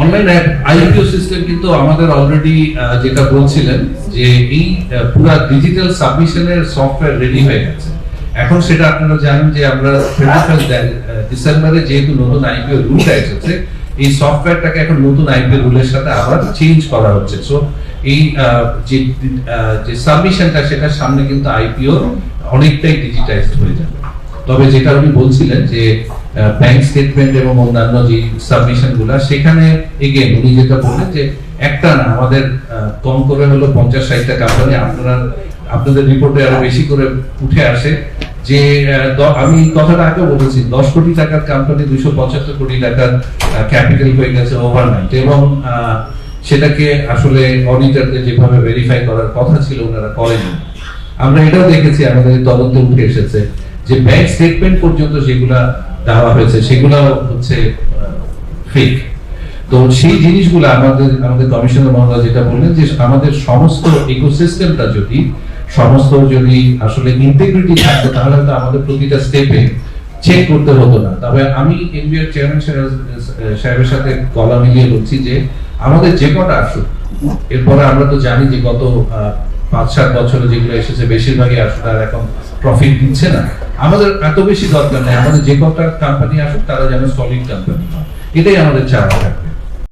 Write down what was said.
Online IPO system কিন্তু আমাদের already যেটা বলছিলেন যে এই পুরো ডিজিটাল সাবমিশনের সফটওয়্যার রেডি হয়ে গেছে। এখন সেটা আপনারা জানেন যে আমরা 25 ডিসেম্বরে যেহেতু নতুন আইপিও রুলটা এসেছে, এই সফটওয়্যারটাকে এখন নতুন আইপিও রুলের সাথে আবার চেঞ্জ করা হচ্ছে। সো এই যে সাবমিশনটা সেটা সামনে কিন্তু আইপিও অনেকটাই ডিজিটাইজড হয়ে যাবে। তবে যেটা উনি বলছিলেন যে ব্যাংক স্টেটমেন্ট এবং অন্যান্য যে সাবমিশন গুলা, সেখানে এগেন উনি যেটা বললেন যে একটা না, আমাদের কম করে হলো 50-60টা কোম্পানি আপনাদের রিপোর্টে আরো বেশি করে উঠে আসে যে আমি কথাটা আগে বলেছি, 10 কোটি টাকার কোম্পানি 275 কোটি টাকার ক্যাপিটাল হয়ে গেছে ওভারনাইট, এবং সেটাকে আসলে অডিটরদের যেভাবে ভেরিফাই করার কথা ছিল ওনারা করেনি। আমরা এটাও দেখেছি, আমাদের তদন্তে উঠে এসেছে যে ব্যাংক স্টেটমেন্ট পর্যন্ত যেগুলা দেওয়া হয়েছে সেগুলো হচ্ছে ফেক। তো সেই জিনিসগুলো আমাদের কমিশনার মহোদয় যেটা বললেন যে আমাদের সমস্ত ইকোসিস্টেমটা যদি আসলে ইন্টিগ্রিটি থাকতো তাহলে তো আমাদের প্রতিটা স্টেপে চেক করতে হতো না। তবে আমি এনবিআর চেয়ারম্যান সাহেবের সাথে গলা মিলিয়ে বলছি যে আমাদের যে কটা আসুক, এরপরে আমরা তো জানি যে গত 5-7 বছরে যেগুলো এসেছে বেশিরভাগই আসলে আর এখন প্রফিট দিচ্ছে না। আমাদের এত বেশি দরকার নেই, আমাদের যে কটা কোম্পানি আসুক তারা যেন সলিড কোম্পানি হয়, এটাই আমাদের চাওয়া।